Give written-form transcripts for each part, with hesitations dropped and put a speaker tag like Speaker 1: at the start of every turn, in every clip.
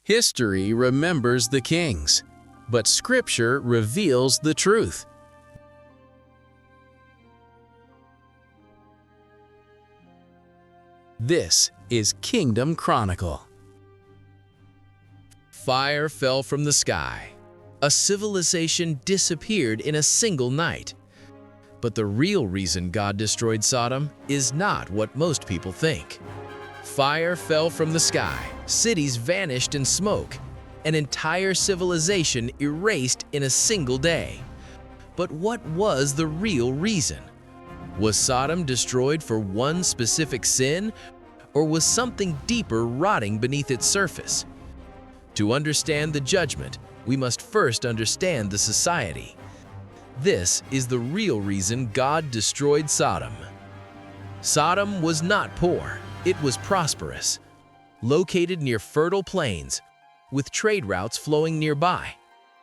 Speaker 1: History remembers the kings, but Scripture reveals the truth. This is Kingdom Chronicle. Fire fell from the sky. A civilization disappeared in a single night. But the real reason God destroyed Sodom is not what most people think. Fire fell from the sky, cities vanished in smoke, an entire civilization erased in a single day. But what was the real reason? Was Sodom destroyed for one specific sin, or was something deeper rotting beneath its surface? To understand the judgment, we must first understand the society. This is the real reason God destroyed Sodom. Sodom was not poor, it was prosperous. Located near fertile plains, with trade routes flowing nearby,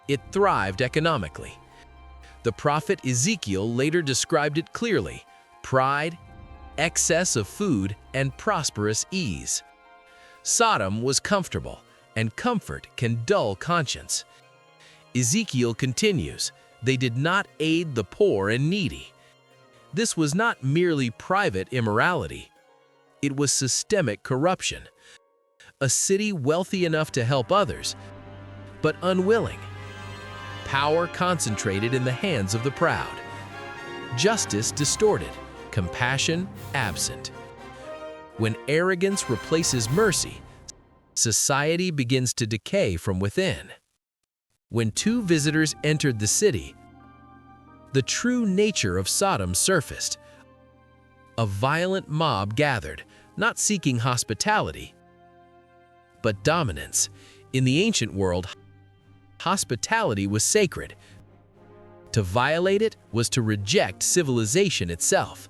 Speaker 1: it thrived economically. The prophet Ezekiel later described it clearly: pride, excess of food, and prosperous ease. Sodom was comfortable, and comfort can dull conscience. Ezekiel continues, "They did not aid the poor and needy." This was not merely private immorality. It was systemic corruption. A city wealthy enough to help others, but unwilling. Power concentrated in the hands of the proud. Justice distorted, compassion absent. When arrogance replaces mercy, society begins to decay from within. When two visitors entered the city, the true nature of Sodom surfaced. A violent mob gathered, not seeking hospitality, but dominance. In the ancient world, hospitality was sacred. To violate it was to reject civilization itself.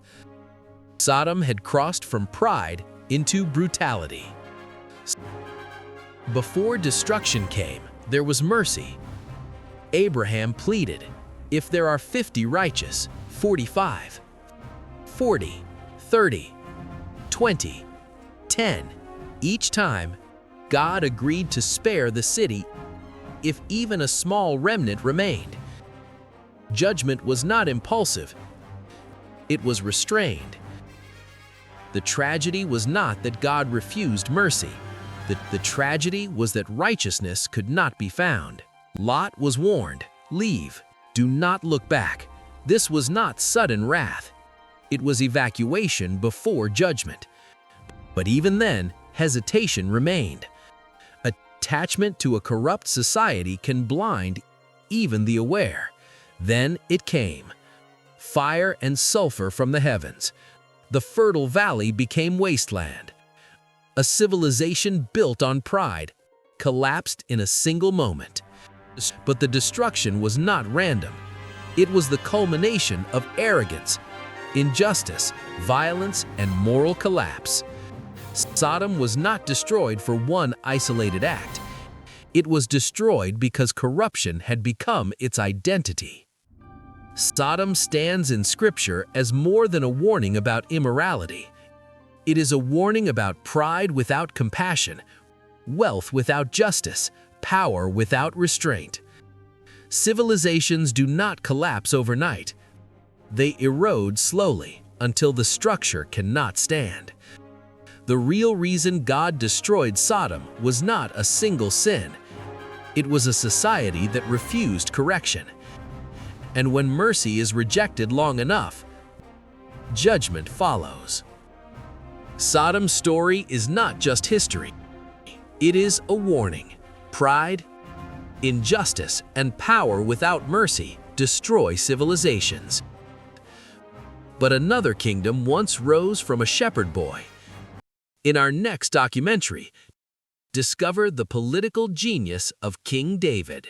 Speaker 1: Sodom had crossed from pride into brutality. Before destruction came, there was mercy. Abraham pleaded, "If there are 50 righteous, 45, 40, 30, 20, 10. Each time, God agreed to spare the city if even a small remnant remained. Judgment was not impulsive, it was restrained. The tragedy was not that God refused mercy. The tragedy was that righteousness could not be found. Lot was warned, "Leave, do not look back." This was not sudden wrath. It was evacuation before judgment. But even then, hesitation remained. Attachment to a corrupt society can blind even the aware. Then it came. Fire and sulfur from the heavens. The fertile valley became wasteland. A civilization built on pride collapsed in a single moment. But the destruction was not random. It was the culmination of arrogance, injustice, violence, and moral collapse. Sodom was not destroyed for one isolated act. It was destroyed because corruption had become its identity. Sodom stands in Scripture as more than a warning about immorality. It is a warning about pride without compassion, wealth without justice, power without restraint. Civilizations do not collapse overnight. They erode slowly until the structure cannot stand. The real reason God destroyed Sodom was not a single sin. It was a society that refused correction. And when mercy is rejected long enough, judgment follows. Sodom's story is not just history. It is a warning. Pride, injustice, and power without mercy destroy civilizations. But another kingdom once rose from a shepherd boy. In our next documentary, discover the political genius of King David.